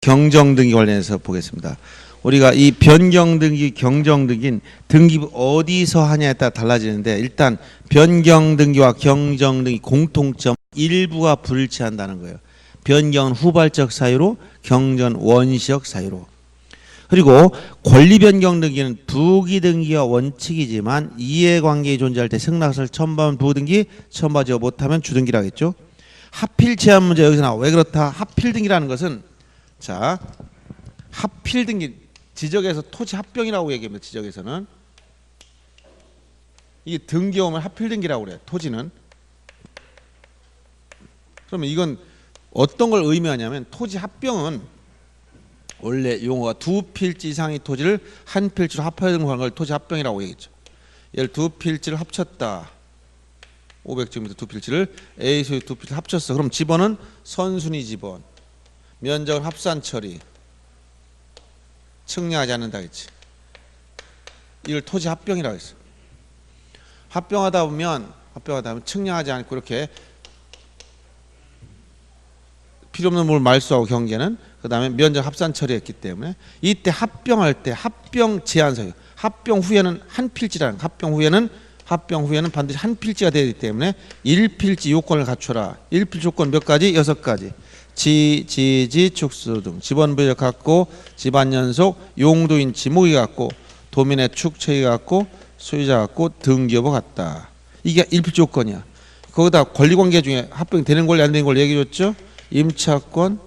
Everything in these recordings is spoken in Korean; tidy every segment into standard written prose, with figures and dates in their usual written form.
경정등기 관련해서 보겠습니다. 우리가 이 변경등기, 경정등기는 등기부 어디서 하냐에 따라 달라지는데, 일단 변경등기와 경정등기 공통점 일부가 불일치한다는 거예요. 변경은 후발적 사유로, 경정은 원시적 사유로. 그리고 권리변경등기는 부기등기와 원칙이지만 이해관계에 존재할 때 승낙서를 첨부하면 부등기, 첨부하지 못하면 주등기라고 했죠. 하필 제한 문제 여기서 나와. 왜 그렇다? 하필등기라는 것은, 자, 하필등기, 지적에서 토지 합병이라고 얘기합니다. 지적에서는 이게 등기 오면 하필등기라고 그래. 토지는. 그러면 이건 어떤 걸 의미하냐면, 토지 합병은 원래 용어가 두 필지 이상의 토지를 한 필지로 합하여 등록하는 걸 토지 합병이라고 얘기했죠. 예를 두 필지를 합쳤다. 500제곱미터 두 필지를 A 소유 두 필지 합쳤어. 그럼 지번은 선순위 지번, 면적은 합산 처리, 측량하지 않는다 했지. 이걸 토지 합병이라고 했어. 합병하다 보면 측량하지 않고 이렇게 필요 없는 물 말소하고 경계는, 그 다음에 면적 합산 처리했기 때문에 이때 합병할 때 합병 제한서유, 합병 후에는 한 필지라는, 합병 후에는 반드시 한 필지가 되기 때문에 1필지 요건을 갖춰라. 1필지 요건 몇 가지? 6가지. 지지, 축수 등 지번부적 갖고, 집안연속, 용도인 지목이 갖고, 도민의 축체가 갖고, 소유자 갖고, 등기여부 같다. 이게 1필지 요건이야. 거기다 권리관계 중에 합병되는 권리 안 되는 권리 얘기해줬죠. 임차권,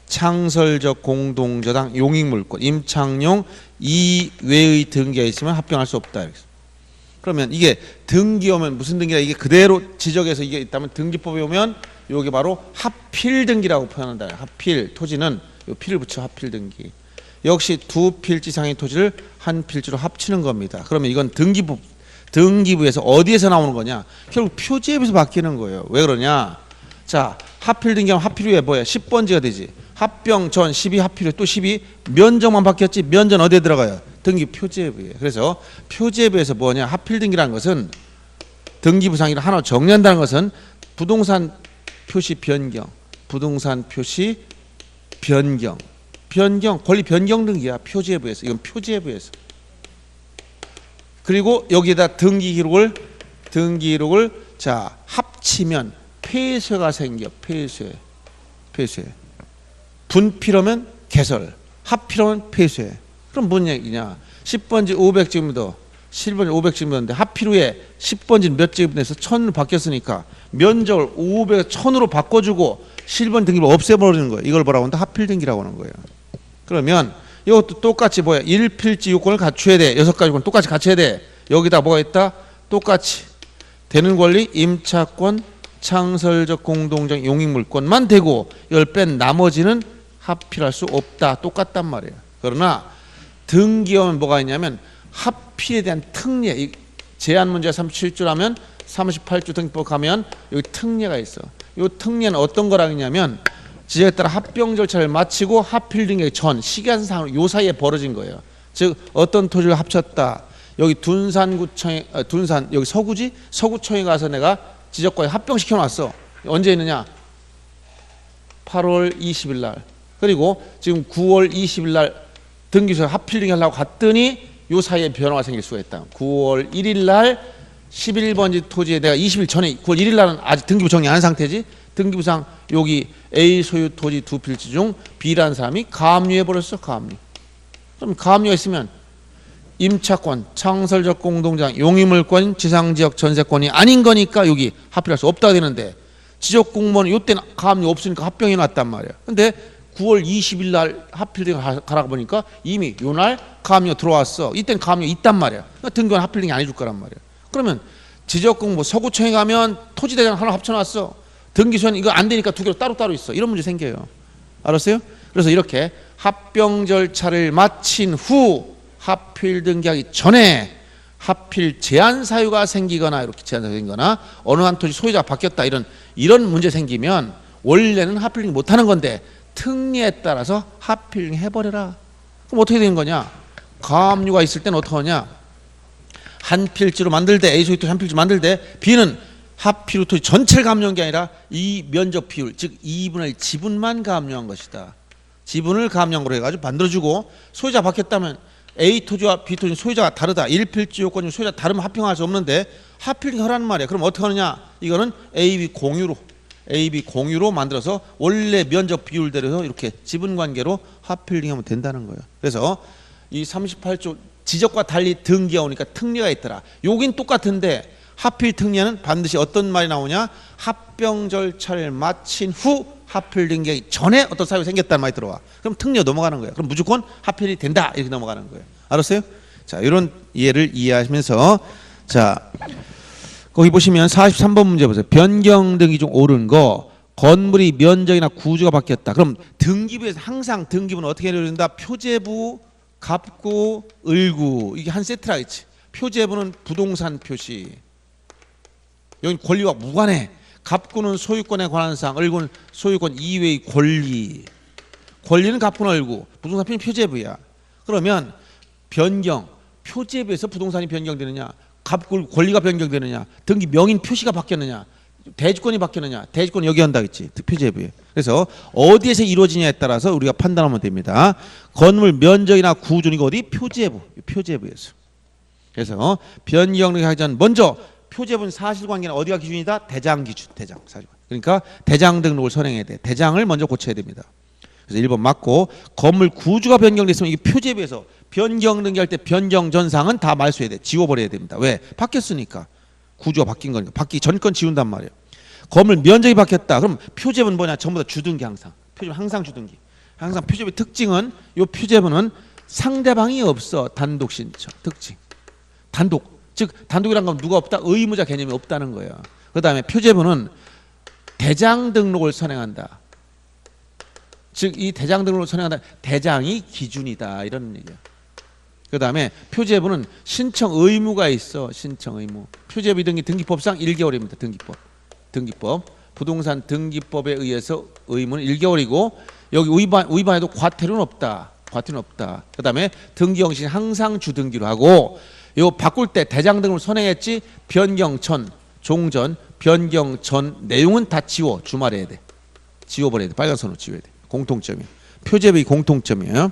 창설적 공동저당, 용익물권, 임창용 이외의 등기가 있으면 합병할 수 없다. 그러면 이게 등기 오면 무슨 등기라, 이게 그대로 지적해서 이게 있다면 등기법에 오면 이게 바로 하필 등기라고 표현한다. 하필, 토지는 요 필을 붙여 하필 등기. 역시 두 필지 이상의 토지를 한 필지로 합치는 겁니다. 그러면 이건 등기부에서 어디에서 나오는 거냐? 결국 표지에서 바뀌는 거예요. 왜 그러냐? 자, 하필 등기하면 하필 후에 뭐야? 10번지가 되지. 합병 전 12, 하필 후에 또 12. 면적만 바뀌었지. 면적 어디에 들어가요? 등기 표지에부에. 그래서 표지에부에서 뭐냐? 하필 등기라는 것은, 등기부상이를 하나 정리한다는 것은 부동산 표시 변경, 부동산 표시 변경, 권리 변경 등기야. 표지에부에서. 이건 표지에부에서. 그리고 여기에다 등기 기록을 자, 합치면 폐쇄가 생겨. 폐쇄. 분필하면 개설, 합필하면 폐쇄. 그럼 뭔 얘기냐? 10번지 500제곱미터, 7번지 500제곱미터인데 하필 후에 10번지는 몇 제곱미터에서 1000으로 바뀌었으니까 면적을 500에서 1000으로 바꿔주고 실번 등기를 없애버리는 거예요. 이걸 뭐라고 한다? 하필 등기라고 하는 거예요. 그러면 이것도 똑같이 뭐야? 1필지 요건을 갖춰야 돼. 6가지 요건 똑같이 갖춰야 돼. 여기다 뭐가 있다? 똑같이 되는 권리, 임차권, 창설적 공동적 용익물권만 되고, 이걸 뺀 나머지는 합필할 수 없다. 똑같단 말이에요. 그러나 등기하면 뭐가 있냐면, 합필에 대한 특례, 제한 문제 37조 하면 38조 등기법 가면 여기 특례가 있어. 이 특례는 어떤 거라 했냐면, 지적에 따라 합병 절차를 마치고 하필 등기 전 시간상으로 요 사이에 벌어진 거예요. 즉 어떤 토지를 합쳤다. 여기 둔산구청에, 여기 서구청에 가서 내가 지적과에 합병시켜 놨어. 언제 있느냐? 8월 20일 날. 그리고 지금 9월 20일 날 등기소에 하필 등기 하려고 갔더니 요 사이에 변화가 생길 수가 있다. 9월 1일 날 11번지 토지에 내가 20일 전에, 9월 1일 날은 아직 등기부 정리 안 한 상태지. 등기부상 여기 A 소유 토지 두 필지 중 B라는 사람이 가압류해 버렸어. 가압류. 그럼 가압류가 있으면 임차권, 창설적 공동장, 용의물권, 지상지역 전세권이 아닌 거니까 여기 합필할 수 없다 되는데, 지적공무원은 이때는 가압류 없으니까 합병해 놨단 말이야. 근데 9월 20일 날 하필 가라고 보니까 이미 요날 가압류 들어왔어. 이때는 가압류 있단 말이야. 그러니까 등기관 하필 등기 안 해줄 거란 말이야. 그러면 지적공무 서구청에 가면 토지대장 하나 합쳐놨어. 등기소에는 이거 안 되니까 두 개로 따로따로 있어. 이런 문제 생겨요. 알았어요? 그래서 이렇게 합병 절차를 마친 후 하필 등기하기 전에 하필 제한 사유가 생기거나, 이렇게 제한 사유가 생기거나, 어느 한 토지 소유자가 바뀌었다, 이런 문제 생기면 원래는 하필 등기 못 하는 건데 특례에 따라서 하필 등기 해버려라. 그럼 어떻게 되는 거냐? 가압류가 있을 때는 어떻게 하냐? 한 필지로 만들 때, A 소유 토지 한 필지 만들 때 B는 하필 토지 전체를 가압류한 게 아니라 이 면적 비율, 즉 2분의 1 지분만 가압류한 것이다. 지분을 감량으로 해가지고 만들어주고 소유자 바뀌었다면 A 토지와 B 토지 소유자가 다르다. 1필지 요건 중 소유자 다르면 합병할 수 없는데 합필딩 하라는 말이야. 그럼 어떻게 하느냐? 이거는 A, B 공유로 만들어서 원래 면적 비율대로 이렇게 지분 관계로 합필딩하면 된다는 거예요. 그래서 이 38조 지적과 달리 등기가 오니까 특례가 있더라. 여긴 똑같은데 합필 특례는 반드시 어떤 말이 나오냐? 합병 절차를 마친 후 합필 등기 전에 어떤 사유가 생겼다는 말이 들어와. 그럼 특례 넘어가는 거예요. 그럼 무조건 합필이 된다 이렇게 넘어가는 거예요. 알았어요? 자, 이런 이해를 이해하시면서 자, 거기 보시면 43번 문제 보세요. 변경 등기 중 옳은 거 건물이 면적이나 구조가 바뀌었다. 그럼 등기부에서 항상 등기부는 어떻게 내려준다? 표제부, 갑구, 을구 이게 한 세트라 했지. 표제부는 부동산 표시. 여기 권리와 무관해. 갑구는 소유권에 관한 사항, 을구는 소유권 이외의 권리. 권리는 갑구나 을구, 부동산 표시는 표제부야. 그러면 변경, 표제부에서 부동산이 변경되느냐, 갑구 권리가 변경되느냐, 등기 명인 표시가 바뀌었느냐, 대지권이 바뀌었느냐, 대지권 여기 한다겠지. 표제부에. 그래서 어디에서 이루어지냐에 따라서 우리가 판단하면 됩니다. 건물 면적이나 구조는 이거 어디? 표제부에서. 그래서 변경을 하기 전 먼저 표제분 사실관계는 어디가 기준이다? 대장 기준, 대장 사실관. 그러니까 대장 등록을 선행해야 돼. 대장을 먼저 고쳐야 됩니다. 그래서 1번 맞고 건물 구조가 변경됐으면 이게 표제부에서 변경 등기할 때 변경 전상은 다 말소해야 돼. 지워버려야 됩니다. 왜? 바뀌었으니까. 구조가 바뀐 거니까. 바뀌기 전건 지운단 말이에요. 건물 면적이 바뀌었다. 그럼 표제부는 뭐냐? 전부 다 주등기 항상. 표제부 항상 주등기. 항상 표제부의 특징은 요 표제부는 상대방이 없어. 단독 신청. 특징. 단독. 즉 단독이란 건 누가 없다? 의무자 개념이 없다는 거예요. 그 다음에 표제부는 대장 등록을 선행한다. 즉 이 대장 등록을 선행한다. 대장이 기준이다. 이런 얘기야. 그 다음에 표제부는 신청 의무가 있어. 신청 의무. 표제부 등기 등기법상 1개월입니다. 등기법. 부동산 등기법에 의해서 의무는 1개월이고 여기 위반해도 과태료는 없다. 그 다음에 등기 형식은 항상 주등기로 하고 요 바꿀 때 대장 등을 선행했지 변경 전, 종전, 변경 전 내용은 다 주말해야 돼. 지워버려야 돼. 빨간 선으로 지워야 돼. 공통점이에요. 표제부의 공통점이에요.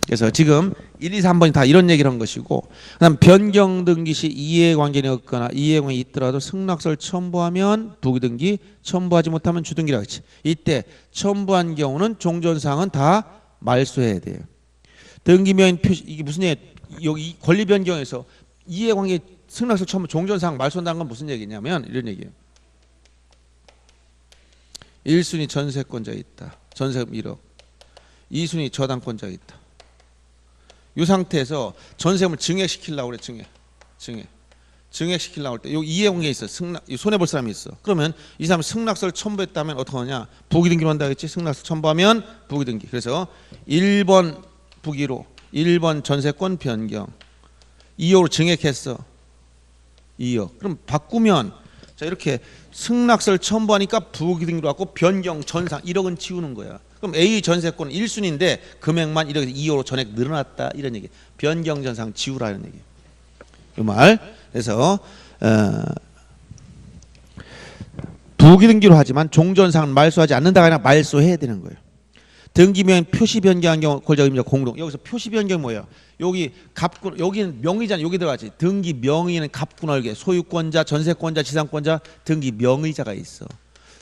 그래서 지금 1, 2, 3번이 다 이런 얘기를 한 것이고 그다음 변경 등기 시 이해관계가 없거나 이해관계가 있더라도 승낙서를 첨부하면 부기등기, 첨부하지 못하면 주등기라고 했지. 이때 첨부한 경우는 종전사항은 다 말소해야 돼요. 등기명인 표시 이게 무슨 얘기? 여기 권리 변경에서 이해관계 승낙서 첨부 종전사항 말소한다는 건 무슨 얘기냐면 이런 얘기예요. 1순위 전세권자 있다. 전세금 1억. 2순위 저당권자 있다. 이 상태에서 전세금을 증액시키려고 그래. 증액시키려고 할 때 여기 이해관계 있어. 손해볼 사람이 있어. 그러면 이 사람이 승낙서를 첨부했다면 어떻게 하냐? 부기등기로 한다겠지. 승낙서 첨부하면 부기등기. 그래서 1번 부기로 1번 전세권 변경 2억으로 증액했어. 2억. 그럼 바꾸면 자 이렇게 승낙서를 첨부하니까 부기등기로 갖고 변경 전상 1억은 지우는 거야. 그럼 A 전세권은 1순위인데 금액만 1억에서 2억으로 전액 늘어났다 이런 얘기. 변경 전상 지우라는 얘기. 이 말. 그래서 부기등기로 하지만 종전상은 말소하지 않는다가 아니라 말소해야 되는 거예요. 등기명 표시 변경한 경우 권리자 의무자 공동. 여기서 표시 변경 뭐예요? 여기 갑군 여기는 명의자는 여기 들어가지. 등기 명의는 갑군얼개 소유권자, 전세권자, 지상권자, 등기 명의자가 있어.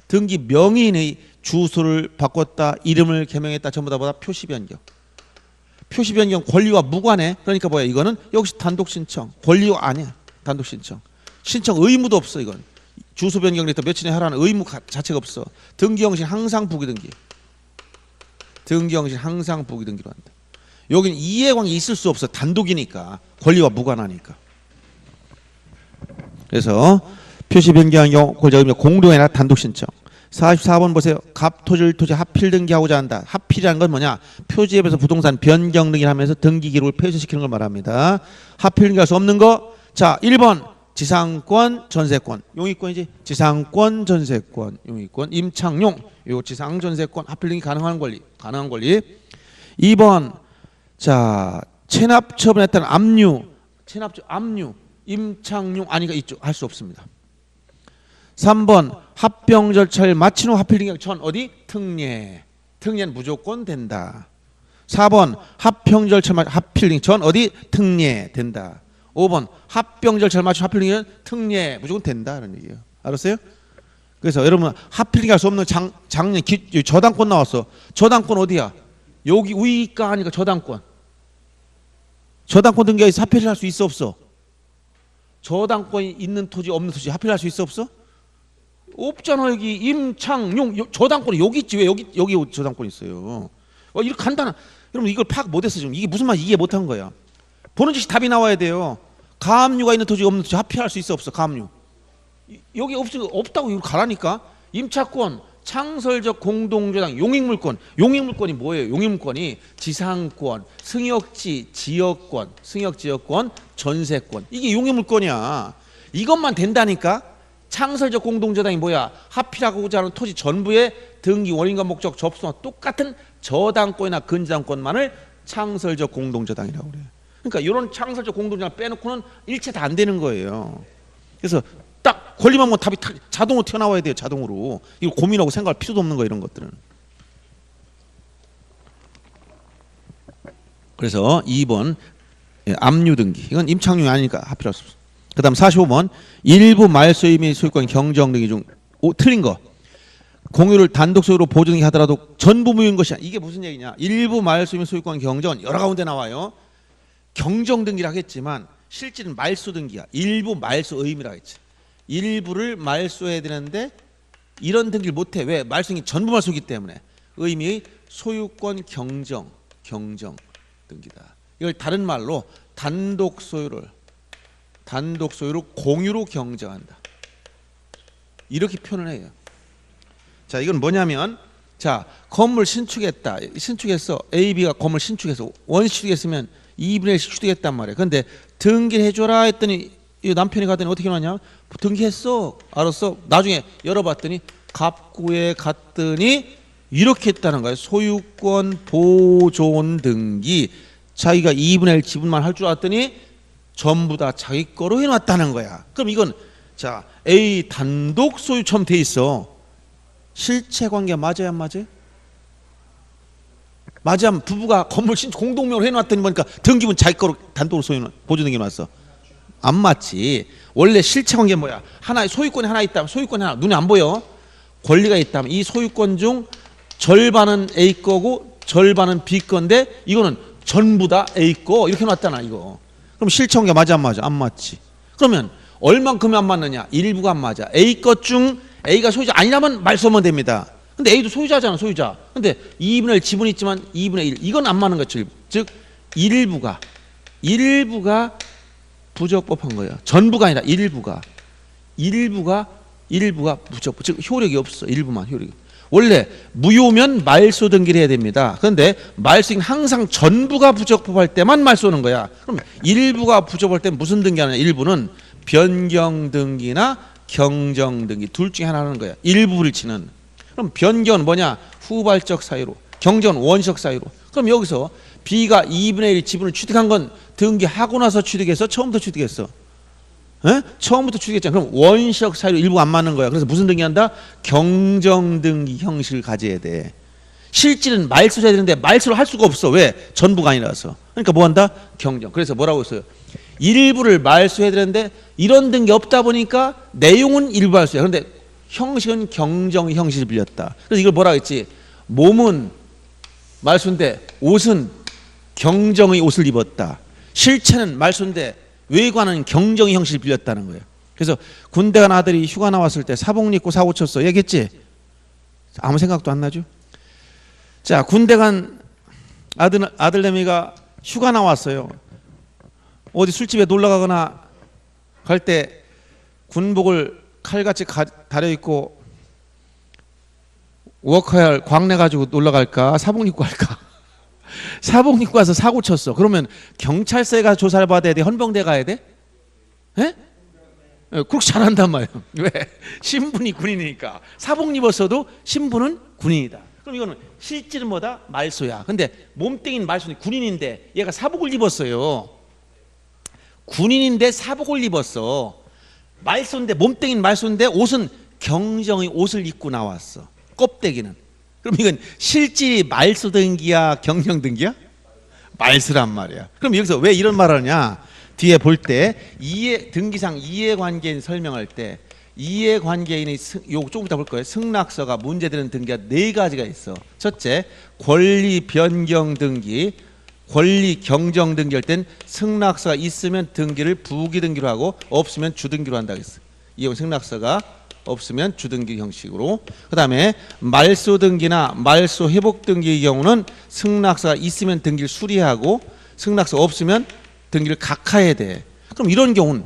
등기 명의인의 주소를 바꿨다, 이름을 개명했다, 전부 다 뭐다? 표시 변경. 표시 변경 권리와 무관해. 그러니까 뭐야? 이거는 역시 단독 신청. 권리가 아니야. 단독 신청. 신청 의무도 없어 이건. 주소 변경됐다 며칠에 하라는 의무 자체가 없어. 등기 형식 항상 부기등기. 등기 형식 항상 부기등기로 한다. 여기는 이해관계 있을 수 없어. 단독이니까. 권리와 무관하니까. 그래서 표시 변경한 경우 권리자 의무자 공동이 아니라 단독 신청. 44번 보세요. 갑 토지를 토지 합필 등기하고자 한다. 합필이라는 건 뭐냐? 표지앱에서 부동산 변경 등기를 하면서 등기 기록을 폐쇄시키는 걸 말합니다. 합필 등기할 수 없는 거. 자, 1번 지상권, 전세권. 용의권이지. 지상권, 전세권. 용의권. 임창용. 요 지상 전세권 합필 등기 가능한 권리. 2번 자, 체납 처분했다는 압류. 압류. 임창용 아니가 이쪽 할 수 없습니다. 3번 합병 절차를 마친 후 합필 등기 전 어디? 특례. 특례는 무조건 된다. 4번 합병 절차를 맞춰 하필링 전 어디 특례 된다. 5번 합병 절차를 맞춰 하필링 특례 무조건 된다는 얘기예요. 알았어요? 그래서 여러분 하필링 할 수 없는 작년 저당권 나왔어. 저당권 어디야? 여기 위가 하니까 저당권. 저당권 등기해서 하필링 할 수 있어 없어? 저당권이 있는 토지 없는 토지 하필링 할 수 있어 없어? 없잖아. 여기 임창용 저당권이 여기 있지. 왜 여기 저당권 있어요? 이렇게 간단한. 여러분 이걸 파악 못했어 지금. 이게 무슨 말 이해 못한 거야. 보는 즉시 답이 나와야 돼요. 가압류가 있는 토지 없는 토지 합의할 수 있어 없어? 가압류 여기 없다고 이거 가라니까. 임차권, 창설적 공동저당, 용익물권. 용익물권이 뭐예요? 용익물권이 지상권, 승역지, 지역권, 승역지역권, 전세권. 이게 용익물권이야. 이것만 된다니까. 창설적 공동저당이 뭐야? 합의하고자 하는 토지 전부의 등기 원인과 목적 접수와 똑같은 저당권이나 근저당권만을 창설적 공동저당이라고 그래요. 그러니까 이런 창설적 공동저당 빼놓고는 일체 다 안 되는 거예요. 그래서 딱 걸리면 뭐 답이 자동으로 튀어나와야 돼요. 자동으로. 이거 고민하고 생각할 필요도 없는 거예요. 이런 것들은. 그래서 2번 압류 등기. 이건 임창용이 아니니까 합의할 수 없어. 그 다음 45번 일부 말소유 및 소유권 경정 등기 중 틀린 거. 공유를 단독 소유로 보증이 하더라도 전부 무효인 것이야. 이게 무슨 얘기냐? 일부 말소 및 소유권 경정은 여러 가운데 나와요. 경정 등기라 하겠지만 실질은 말소 등기야. 일부 말소 의무라 했지. 일부를 말소해야 되는데 이런 등기를 못해. 왜? 말소이 전부 말소이기 때문에. 의미의 소유권 경정 등기다. 이걸 다른 말로 단독 소유를 공유로 경정한다. 이렇게 표현을 해요. 자, 이건 뭐냐면, 자, 건물 신축했어. A, B가 건물 신축해서 원시 취득했으면 2분의 1씩 취득했단 말이에요. 그런데 등기를 해줘라 했더니 이 남편이 가더니 어떻게 해놨냐? 등기했어. 알았어. 나중에 열어봤더니 갑구에 갔더니 이렇게 했다는 거예요. 소유권 보존 등기. 자기가 2분의 1 지분만 할 줄 알았더니 전부 다 자기 거로 해놨다는 거야. 그럼 이건 자 A 단독 소유처럼 돼 있어. 실체 관계 맞아요, 안 맞아요? 맞아. 부부가 건물 공동명으로 해놨더니 보니까 등기분 자기 거로 단독으로 보존 등기 놨어. 안 맞지. 원래 실체 관계 뭐야? 하나 소유권이 하나 있다면 소유권이 하나 눈에 안 보여. 권리가 있다면 이 소유권 중 절반은 A 거고 절반은 B 건데 이거는 전부 다 A 거 이렇게 놨잖아 이거. 그럼 실체 관계 맞아, 안 맞아? 안 맞지. 그러면 얼만큼이 안 맞느냐? 일부가 안 맞아. A 것 중 A가 소유자 아니라면 말소하면 됩니다. 근데 A도 소유자잖아, 소유자. 근데 2분의 1 지분이 있지만 2분의 1 이건 안 맞는 거죠. 즉 일부가 부적법한 거예요. 전부가 아니라 일부가 부적법. 즉 효력이 없어. 일부만 효력이. 원래 무효면 말소 등기를 해야 됩니다. 그런데 말소는 항상 전부가 부적법할 때만 말소하는 거야. 그럼 일부가 부적법할 때 무슨 등기하느냐? 일부는 변경 등기나 경정 등기 둘 중에 하나 하는 거야. 일부를 치는. 그럼 변경은 뭐냐? 후발적 사유로. 경정은 원시적 사유로. 그럼 여기서 B가 2분의 1 지분을 취득한 건 등기하고 나서 취득했어? 처음부터 취득했어? 에? 처음부터 취득했잖아. 그럼 원시적 사유로 일부가 안 맞는 거야. 그래서 무슨 등기한다? 경정 등기 형식을 가져야 돼. 실질은 말소해야 되는데 말소를 할 수가 없어. 왜? 전부가 아니라서. 그러니까 뭐 한다? 경정. 그래서 뭐라고 했어요? 일부를 말소해야 되는데 이런 등기 없다 보니까 내용은 일부 말소야. 그런데 형식은 경정 형식을 빌렸다. 그래서 이걸 뭐라고 했지? 몸은 말소인데 옷은 경정의 옷을 입었다. 실체는 말소인데 외관은 경정의 형식을 빌렸다는 거예요. 그래서 군대 간 아들이 휴가 나왔을 때 사복 입고 사고 쳤어. 얘기했지? 아무 생각도 안 나죠? 자, 군대 간 아들내미가 휴가 나왔어요. 어디 술집에 놀러 가거나 갈 때 군복을 칼같이 다려 입고 워커할 광내 가지고 놀러 갈까? 사복 입고 갈까? 사복 입고 와서 사고 쳤어. 그러면 경찰서에 가서 조사를 받아야 돼? 헌병대 가야 돼? 에? 그렇게 잘한단 말이에요. 왜? 신분이 군인이니까. 사복 입었어도 신분은 군인이다. 그럼 이거는 실질은 뭐다? 말소야. 근데 몸뚱이는 말소는 군인인데 얘가 사복을 입었어요. 군인인데 사복을 입었어. 말소인데 몸뚱이는 말소인데 옷은 경정의 옷을 입고 나왔어. 껍데기는. 그럼 이건 실질이 말소 등기야, 경정 등기야? 말소란 말이야. 그럼 여기서 왜 이런 말을 하냐? 뒤에 볼 때 등기상 이해관계인 설명할 때 이해관계인이 요거 조금 이따 볼 거예요. 승낙서가 문제되는 등기가 4가지가 있어. 첫째, 권리 변경 등기. 권리 경정 등기할 땐 승낙서가 있으면 등기를 부기 등기로 하고 없으면 주등기로 한다고 했어. 이건 승낙서가 없으면 주등기 형식으로. 그 다음에 말소 등기나 말소 회복 등기의 경우는 승낙서가 있으면 등기를 수리하고 승낙서 없으면 등기를 각하해야 돼. 그럼 이런 경우는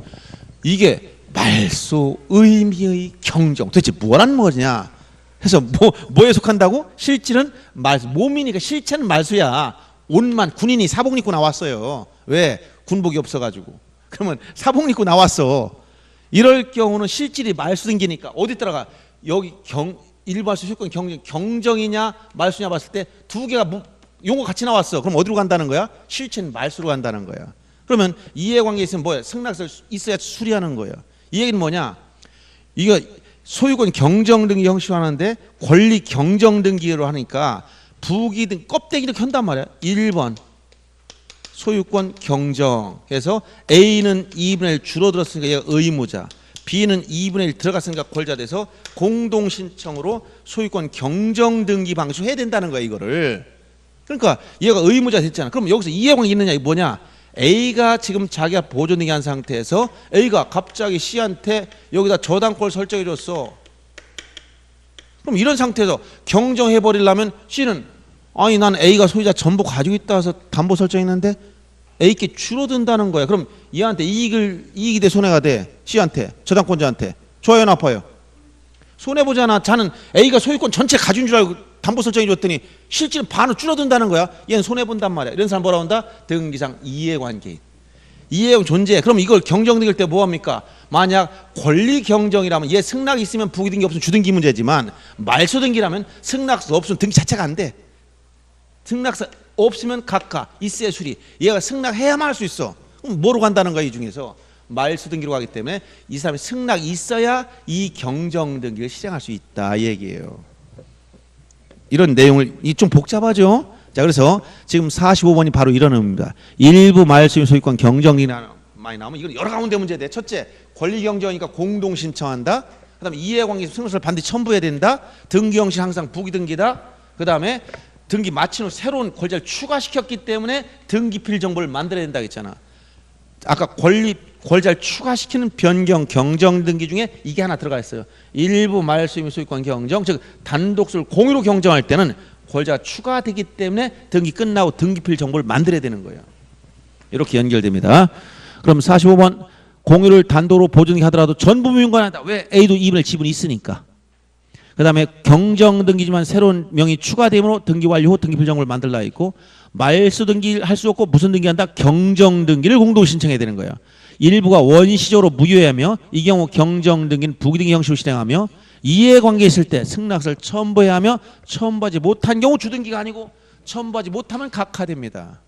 이게 말소 의미의 경정 도대체 뭐라는 거냐 해서 뭐에 속한다고? 실질은 말소. 몸이니까 실체는 말소야. 옷만 군인이 사복 입고 나왔어요. 왜? 군복이 없어가지고. 그러면 사복 입고 나왔어. 이럴 경우는 실질이 말소 등기니까 어디 따라가? 여기 일발소 효권 경정이냐 말소냐 봤을 때 2개가 용어 같이 나왔어. 그럼 어디로 간다는 거야? 실체는 말소로 간다는 거야. 그러면 이해관계 있으면 뭐야? 승낙서 있어야 수리하는 거야. 이 얘기는 뭐냐? 이거 소유권 경정 등기 형식으로 하는데 권리 경정 등기로 하니까 부기 등 껍데기를 켠단 말이야. 1번 소유권 경정해서 A는 2분의 1 줄어들었으니까 얘가 의무자, B는 2분의 1 들어갔으니까 권자 돼서 공동신청으로 소유권 경정 등기 방식을 해야 된다는 거야 이거를. 그러니까 얘가 의무자 됐잖아. 그럼 여기서 이해관계 있느냐? 이게 뭐냐? A가 지금 자기가 보존등기 한 상태에서 A가 갑자기 C한테 여기다 저당권을 설정해 줬어. 그럼 이런 상태에서 경정해 버리려면 C는 아니 난 A가 소유자 전부 가지고 있다 해서 담보 설정했는데 A께 줄어든다는 거야. 그럼 얘한테 이익이 돼 손해가 돼? C한테, 저당권자한테. 좋아요 나빠요? 손해보잖아. 자는 A가 소유권 전체 가진 줄 알고 담보 설정해 줬더니 실질은 반은 줄어든다는 거야. 얘는 손해본단 말이야. 이런 사람 뭐라 한다? 등기상 이해관계인. 이해관 존재. 그럼 이걸 경정 등기할 때 뭐합니까? 만약 권리 경정이라면 얘 승낙이 있으면 부기 등기 없으면 주등기 문제지만 말소 등기라면 승낙서 없으면 등기 자체가 안 돼. 승낙서 없으면 각하, 있어야 수리. 얘가 승낙해야만 할 수 있어. 그럼 뭐로 간다는 거야 이 중에서? 말소 등기로 가기 때문에 이 사람이 승낙이 있어야 이 경정 등기를 실행할 수 있다 이 얘기예요. 이런 내용을 좀 복잡하죠. 자 그래서 지금 45번이 바로 이런 의미입니다. 일부 말소인 소유권 경정이 많이 나오면 이건 여러 가운데 문제돼. 첫째, 권리 경정이니까 공동 신청한다. 그다음에 이해관계 승낙서를 반드시 첨부해야 된다. 등기 형식 항상 부기 등기다. 그다음에 등기 마친 후 새로운 권자를 추가시켰기 때문에 등기필 정보를 만들어야 된다고 했잖아. 아까 권자를 추가시키는 변경 경정 등기 중에 이게 하나 들어가 있어요. 일부 말소인 소유권 경정, 즉 단독소를 공유로 경정할 때는 권자가 추가되기 때문에 등기 끝나고 등기필 정보를 만들어야 되는 거예요. 이렇게 연결됩니다. 그럼 45번 공유를 단독으로 보존 하더라도 전부 무효관한다. 왜? A도 2분의 1 지분이 있으니까. 그 다음에 경정 등기지만 새로운 명의 추가됨으로 등기 완료 후 등기필 정보를 만들라 있고 말소 등기를 할 수 없고 무슨 등기한다? 경정 등기를 공동 신청해야 되는 거예요. 일부가 원시적으로 무효하며 이 경우 경정 등기는 부기 등기 형식으로 실행하며 이해관계 있을 때 승낙서를 첨부해야 하며 첨부하지 못한 경우 주등기가 아니고 첨부하지 못하면 각하됩니다.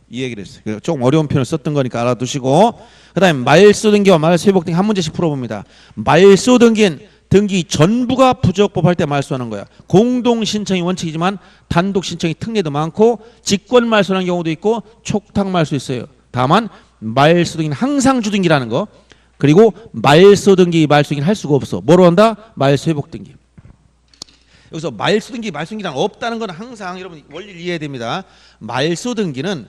이 얘기를 했어요. 조금 어려운 표현을 썼던 거니까 알아두시고 그 다음에 말소 등기와 말소 회복 등기 한 문제씩 풀어봅니다. 말소 등기는 등기 전부가 부적법 할 때 말소하는 거야. 공동 신청이 원칙이지만 단독 신청이 특례도 많고 직권 말소라는 경우도 있고 촉탁 말소 있어요. 다만 말소 등기는 항상 주등기라는 거. 그리고 말소 등기 말소 등기는 할 수가 없어. 뭐로 한다? 말소 회복 등기. 여기서 말소 등기 말소 등기란 없다는 건 항상 여러분 원리를 이해해야 됩니다. 말소 등기는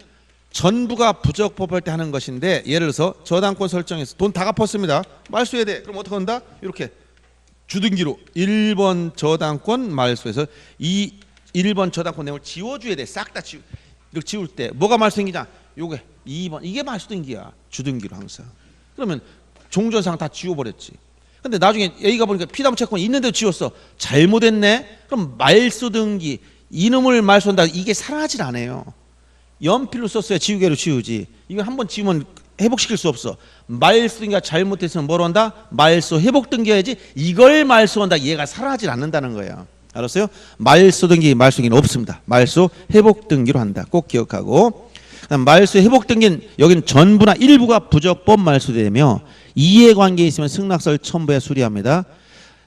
전부가 부적법할 때 하는 것인데 예를 들어서 저당권 설정해서 돈 다 갚았습니다. 말소해야 돼. 그럼 어떻게 한다? 이렇게 주등기로 1번 저당권 말소해서 이 1번 저당권 내용을 지워줘야 돼. 싹 다 이렇게 지울 때 뭐가 말소 등기냐? 요게 2번 이게 말소 등기야. 주등기로 항상. 그러면 종전상 다 지워버렸지. 근데 나중에 A가 보니까 피담 채권이 있는데도 지웠어. 잘못했네. 그럼 말소 등기 이놈을 말소한다. 이게 살아나질 않아요. 연필로 썼어야 지우개로 지우지. 이거 한번 지우면 회복시킬 수 없어. 말소 등기가 잘못했으면 뭐로 한다? 말소 회복 등기해야지. 이걸 말소한다. 얘가 살아나질 않는다는 거예요. 알았어요? 말소 등기 말소 등기는 없습니다. 말소 회복 등기로 한다. 꼭 기억하고. 말소 회복 등기는 여기는 전부나 일부가 부적법 말소되며 이해관계에 있으면 승낙서를 첨부해 수리합니다.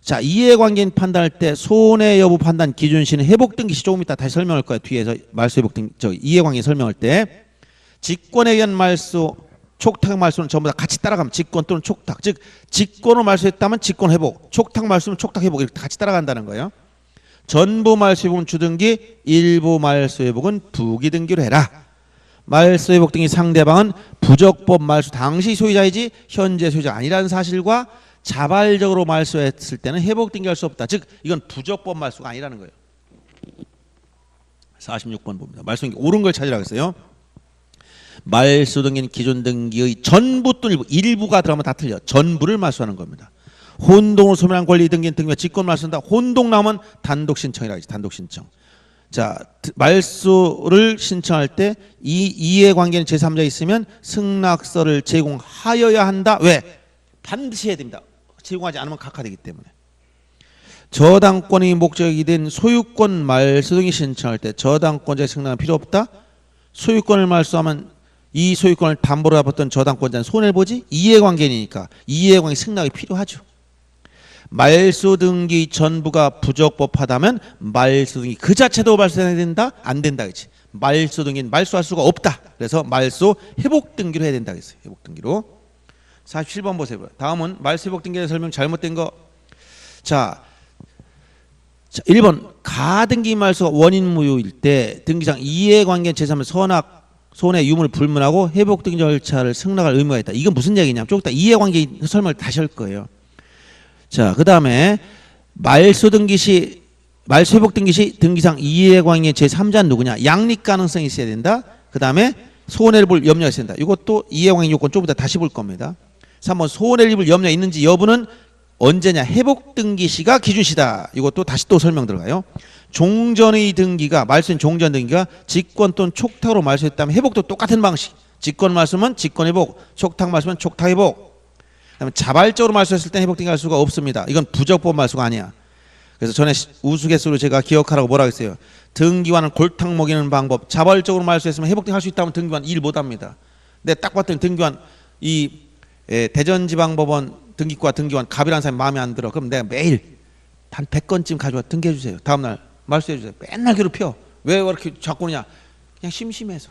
자, 이해관계인 판단할 때 손해 여부 판단 기준시는 회복등기시 조금 이따 다시 설명할 거예요. 뒤에서 말소 회복등 이해관계 설명할 때 직권에 의한 말소, 촉탁 말소는 전부 다 같이 따라가면 직권 또는 촉탁, 즉 직권으로 말소했다면 직권 회복, 촉탁 말소는 촉탁 회복 이렇게 같이 따라간다는 거예요. 전부 말소 회복은 주등기, 일부 말소 회복은 부기등기로 해라. 말소 회복 등기 상대방은 부적법 말소 당시 소유자이지 현재 소유자가 아니라는 사실과 자발적으로 말소했을 때는 회복 등기할 수 없다. 즉 이건 부적법 말소가 아니라는 거예요. 46번 봅니다. 말소 등기 옳은 걸 찾으라고 했어요. 말소 등기는 기존 등기의 전부 또는 일부가 들어가면 다 틀려. 전부를 말소하는 겁니다. 혼동으로 소멸한 권리 등기는 등기와 직권 말소한다. 혼동 나오면 단독 신청이라고 하지. 단독 신청. 자, 말소를 신청할 때 이 이해관계는 제3자가 있으면 승낙서를 제공하여야 한다. 왜? 반드시 해야 됩니다. 제공하지 않으면 각하되기 때문에. 저당권의 목적이 된 소유권 말소 등기 신청할 때 저당권자의 승낙은 필요 없다. 소유권을 말소하면 이 소유권을 담보로 잡았던 저당권자는 손해를 보지. 이해관계니까 이해관계 승낙이 필요하죠. 말소 등기 전부가 부적법하다면 말소 등기 그 자체도 말소해야 된다? 안 된다 그렇지. 말소 등기는 말소할 수가 없다. 그래서 말소 회복 등기로 해야 된다 그랬어요. 회복 등기로. 47번 보세요. 다음은 말소 회복 등기에 설명 잘못된 거. 자, 1번 가등기 말소가 원인 무효일 때 등기상 이해관계 제3의 선악 손해 유무를 불문하고 회복 등기 절차를 승낙할 의무가 있다. 이건 무슨 얘기냐면 조금 이따 이해관계 설명을 다시 할 거예요. 자, 그 다음에 말소 등기 시 말소 회복 등기 시 등기상 이해관계 제3자는 누구냐? 양립 가능성이 있어야 된다. 그 다음에 손해를 볼 염려가 있어야 된다. 이것도 이해관계 요건 조금 이따 다시 볼 겁니다. 3번 손해를 입을 염려가 있는지 여부는 언제냐? 회복 등기 시가 기준시다. 이것도 다시 또 설명 들어가요. 종전의 등기가 말소인 종전 등기가 직권 또는 촉탁으로 말소했다면 회복도 똑같은 방식. 직권 말소면 직권 회복, 촉탁 말소면 촉탁 회복. 그다음에 자발적으로 말소했을 때 회복 등기할 수가 없습니다. 이건 부적법 말소가 아니야. 그래서 전에 우스갯소리로 제가 기억하라고 뭐라고 했어요. 등기관은 골탕 먹이는 방법. 자발적으로 말소했으면 회복 등기할 수 있다면 등기관 일 못합니다. 근데 딱 봤더니 등기관 이 대전지방법원 등기과 등기관 갑이라는 사람이 마음에 안 들어. 그럼 내가 매일 한 100건쯤 가져와 등기해 주세요. 다음날 말소해 주세요. 맨날 괴롭혀. 왜 그렇게 자꾸 그러냐? 그냥 심심해서.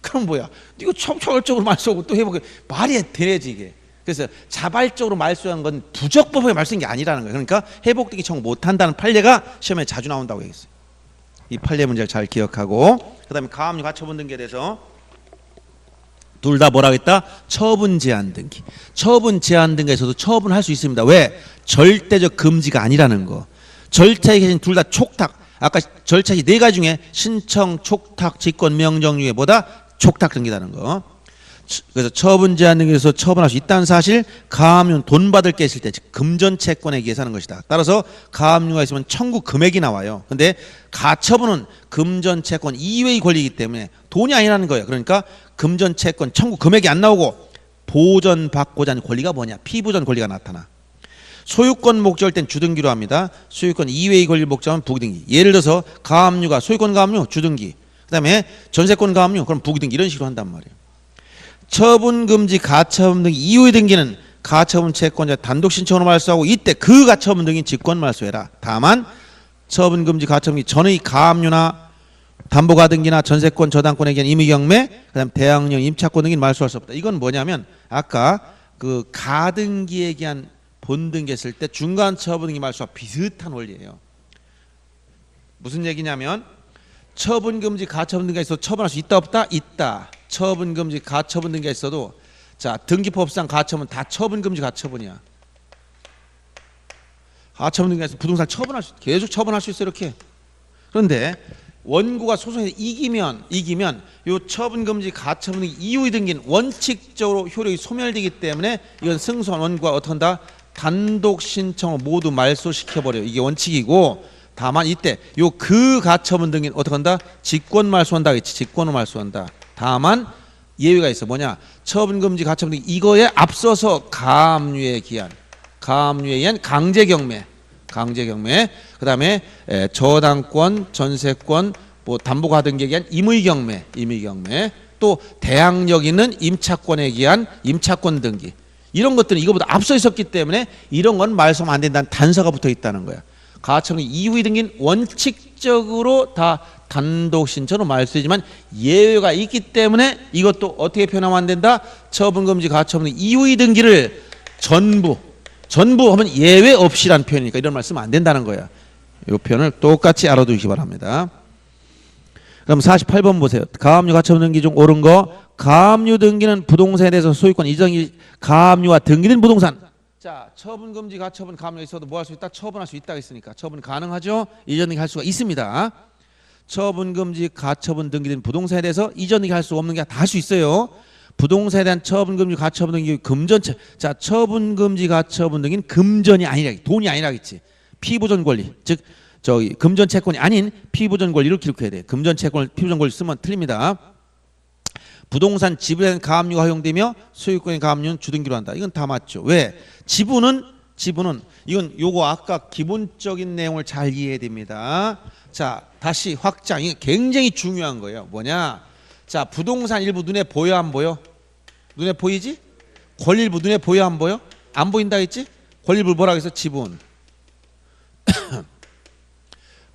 그럼 뭐야? 이거 초월적으로 말소하고 또 해보게 말이 되지 이게. 그래서 자발적으로 말소한 건 부적법하게 말소한 게 아니라는 거예요. 그러니까 회복되기 청구 못한다는 판례가 시험에 자주 나온다고 얘기했어요. 이 판례 문제를 잘 기억하고 그 다음에 가압류 가처분 등기에 대해서 둘 다 뭐라고 했다? 처분 제한 등기. 처분 제한 등기에서도 처분할 수 있습니다. 왜? 절대적 금지가 아니라는 거. 절차에 계신 둘 다 촉탁. 아까 절차 네 가지 중에 신청, 촉탁, 직권, 명령 중에 뭐다? 촉탁 등기라는 거. 그래서 처분 제한 등기에서 처분할 수 있다는 사실, 가압류는 돈 받을 게 있을 때, 즉 금전 채권에 의해서 하는 것이다. 따라서 가압류가 있으면 청구 금액이 나와요. 근데 가처분은 금전 채권 이외의 권리이기 때문에 돈이 아니라는 거예요. 그러니까 금전 채권 청구 금액이 안 나오고 보전 받고자 하는 권리가 뭐냐? 피보전 권리가 나타나. 소유권 목적일 땐 주등기로 합니다. 소유권 이외의 권리 목적은 부기등기. 예를 들어서 가압류가 소유권 가압류 주등기. 그다음에 전세권 가압류 그럼 부기등기 이런 식으로 한단 말이에요. 처분금지 가처분 등기 이후의 등기는 가처분 채권자 단독 신청으로 말소하고 이때 그 가처분 등기 직권 말소해라. 다만 처분금지 가처분 등기 전의 가압류나 담보가등기나 전세권 저당권에 대한 임의경매 그다음 대항력 임차권 등기는 말소할 수 없다. 이건 뭐냐면 아까 그 가등기에 대한 본등기 했을 때 중간 처분 등기 말소와 비슷한 원리예요. 무슨 얘기냐면 처분금지 가처분 등기가 있어도 처분할 수 있다 없다? 있다. 처분금지 가처분 등기가 있어도 자 등기법상 가처분 다 처분금지 가처분이야. 가처분 등기가 있어 부동산 처분할 수 계속 처분할 수 있어 이렇게. 그런데 원고가 소송에서 이기면 요 처분금지 가처분 등기 이후의 등기는 원칙적으로 효력이 소멸되기 때문에 이건 승소한 원고가 어떻게 한다? 단독 신청을 모두 말소시켜버려요. 이게 원칙이고 다만 이때 요 그 가처분 등기는 어떻게 한다? 직권 말소한다. 그렇지? 직권으로 말소한다. 다만 예외가 있어. 뭐냐? 처분금지 가처분 등기 이거에 앞서서 가압류에 의한 강제경매 그 다음에 저당권 전세권 뭐 담보가등기에 의한 임의경매 또 대항력 있는 임차권에 의한 임차권 등기 이런 것들은 이거보다 앞서 있었기 때문에 이런 건 말소하면 안 된다는 단서가 붙어 있다는 거야. 가처분 이후의 등기는 원칙적으로 다 단독 신청으로 말소되지만 예외가 있기 때문에 이것도 어떻게 표현하면 안 된다? 처분금지 가처분 이후의 등기를 전부 하면 예외 없이란 표현이니까 이런 말씀 안 된다는 거야. 이 표현을 똑같이 알아두시기 바랍니다. 그럼 48번 보세요. 가압류 가처분 등기 중 옳은 거. 가압류 등기는 부동산에 대해서 소유권 이전이 가압류와 등기된 부동산. 자, 처분금지 가처분 가압류가 있어도 뭐 할 수 있다? 처분할 수 있다 했으니까 처분 가능하죠? 이전 등기 할 수가 있습니다. 처분금지 가처분 등기된 부동산에 대해서 이전 등기 할 수 없는 게 다 할 수 있어요. 부동산에 대한 처분금지 가처분 등기 금전채. 자, 처분금지 가처분 등기는 금전이 아니라 돈이 아니라겠지. 피보전 권리. 즉 금전 채권이 아닌 피보전 권리를 기록해야 돼. 금전 채권을 피보전 권리 쓰면 틀립니다. 부동산 지분에 대한 가압류가 허용되며 소유권의 가압류는 주등기로 한다. 이건 다 맞죠. 왜? 지분은 이건 요거 아까 기본적인 내용을 잘 이해해야 됩니다. 자, 다시 확장. 이게 굉장히 중요한 거예요. 뭐냐? 자, 부동산 일부 눈에 보여 안 보여? 눈에 보이지? 권리 일부 눈에 보여 안 보여? 안 보인다 했지? 권리 일부 뭐라고 했어? 지분.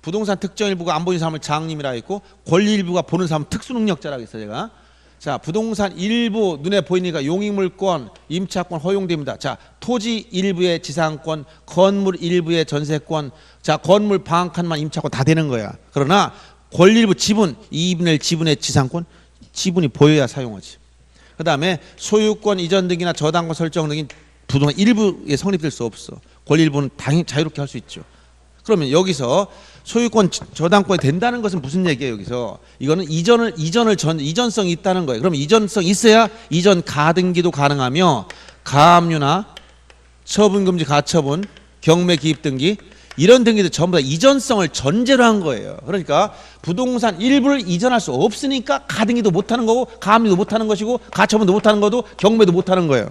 부동산 특정 일부가 안 보이는 사람을 장님이라고 했고 권리 일부가 보는 사람은 특수능력자라고 했어요. 제가. 자, 부동산 일부 눈에 보이니까 용익물권, 임차권 허용됩니다. 자, 토지 일부의 지상권, 건물 일부의 전세권, 자, 건물 방 칸만 임차권 다 되는 거야. 그러나 권리 일부 지분, 2분의 1 지분의 지상권, 지분이 보여야 사용하지. 그 다음에 소유권 이전 등기나 저당권 설정 등이 부동산 일부에 성립될 수 없어. 권리 일부는 당연히 자유롭게 할 수 있죠. 그러면 여기서 소유권 저당권이 된다는 것은 무슨 얘기예요? 여기서 이거는 이전성이 있다는 거예요. 그럼 이전성 있어야 이전 가등기도 가능하며 가압류나 처분금지 가처분, 경매 기입 등기 이런 등기도 전부 다 이전성을 전제로 한 거예요. 그러니까 부동산 일부를 이전할 수 없으니까 가등기도 못하는 거고 가압류도 못하는 것이고 가처분도 못하는 거고 경매도 못하는 거예요.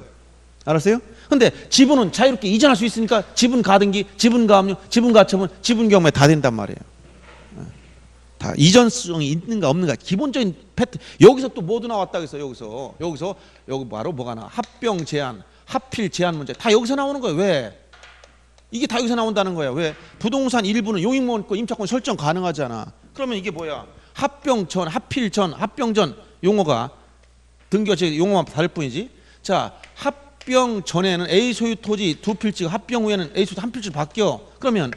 알았어요? 근데 지분은 자유롭게 이전할 수 있으니까 지분 가등기, 지분 가압류, 지분 가처분, 지분 경매 다 된단 말이에요. 다 이전성이 있는가 없는가 기본적인 패턴. 여기서 또 뭐도 나왔다 그랬어. 여기서 여기 바로 뭐가 나와? 합병 제한, 합필 제한 문제 다 여기서 나오는 거예요. 왜? 이게 다 여기서 나온다는 거야. 왜? 부동산 일부는 용익물권 임차권 설정 가능하잖아. 그러면 이게 뭐야? 합병 전, 합필 전, 합병 전 용어가 등기와 용어만 다를 뿐이지. 자, 합병 전에는 A 소유 토지 두 필지가 합병 후에는 A 소유 한 필지로 바뀌어. 그러면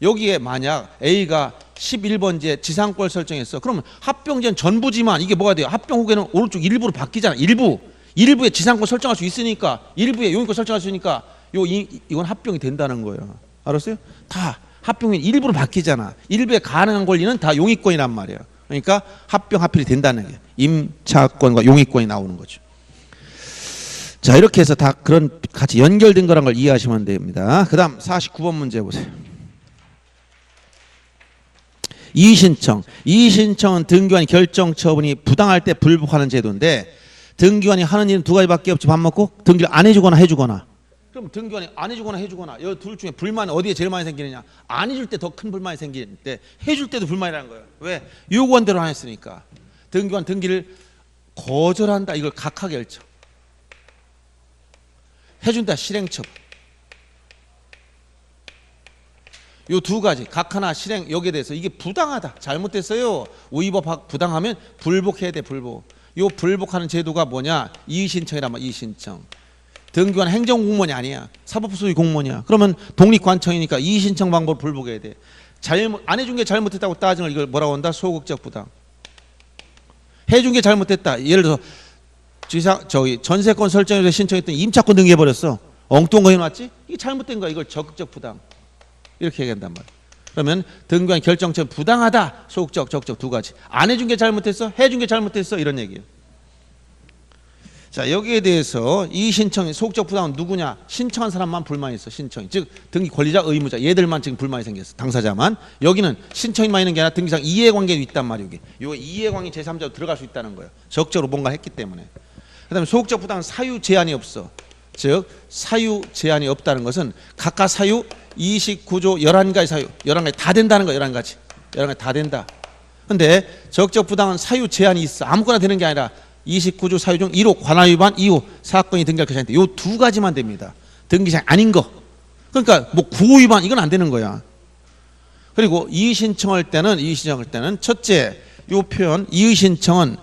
여기에 만약 A가 11번지에 지상권 설정했어. 그러면 합병전 전부지만 이게 뭐가 돼요? 합병 후에는 오른쪽 일부로 바뀌잖아. 일부에 지상권 설정할 수 있으니까 일부에 용익권 설정할 수 있으니까 이건 합병이 된다는 거예요. 알았어요? 다 합병이 일부로 바뀌잖아. 일부에 가능한 권리는 다 용익권이란 말이에요. 그러니까 합병 합필이 된다는 게 임차권과 용익권이 나오는 거죠. 자, 이렇게 해서 다 그런 같이 연결된 거란 걸 이해하시면 됩니다. 그 다음 49번 문제 보세요. 이의신청은 등기관이 결정 처분이 부당할 때 불복하는 제도인데 등기관이 하는 일은 두 가지밖에 없지. 밥 먹고 등기를 안 해주거나 해주거나. 그럼 등기관이 안 해주거나 해주거나 이 둘 중에 불만이 어디에 제일 많이 생기느냐? 안 해줄 때 더 큰 불만이 생기는데 해줄 때도 불만이라는 거예요. 왜? 요구한 대로 안 했으니까. 등기관 등기를 거절한다. 이걸 각하 결정. 해준다. 실행처분. 요 두 가지 각하나 실행 여기에 대해서 이게 부당하다. 잘못됐어요. 우위법 부당하면 불복해야 돼. 불복. 요 불복하는 제도가 뭐냐? 이의신청이란 말. 이의신청. 등기관 행정공무원이 아니야. 사법소유 공무원이야. 그러면 독립관청이니까 이의신청 방법을 불복해야 돼. 안 해준 게 잘못했다고 따지는 이걸 뭐라고 한다? 소극적 부당. 해준 게 잘못됐다. 예를 들어서 전세권 설정해서 신청했더니 임차권 등기해버렸어. 엉뚱한 거 해놨지? 이게 잘못된 거야. 이걸 적극적 부당. 이렇게 얘기한단 말이야. 그러면 등기관 결정처분 부당하다. 소극적, 적극적 두 가지. 안 해준 게 잘못했어? 해준 게 잘못했어? 이런 얘기예요. 자, 여기에 대해서 이 신청이 소극적 부당은 누구냐? 신청한 사람만 불만이 있어. 신청이. 즉 등기 권리자, 의무자 얘들만 지금 불만이 생겼어. 당사자만. 여기는 신청인만 있는 게 아니라 등기상 이해관계도 있단 말이에요. 요 이해관계 제3자로 들어갈 수 있다는 거예요. 적극적으로 뭔가 했기 때문에. 그다음에 소극적 부당은 사유 제한이 없어. 즉 사유 제한이 없다는 것은 각각 사유 29조 11가지 사유 11가지 다 된다는 거야. 11가지 다 된다. 근데 적극적 부당은 사유 제한이 있어. 아무거나 되는 게 아니라 29조 사유 중 1호 관할 위반 이후 사건이 등기할 것이 아닌데 요 두 가지만 됩니다. 등기사항 아닌 거. 그러니까 뭐 구호 위반 이건 안 되는 거야. 그리고 이의 신청할 때는 첫째 요 표현 이의 신청은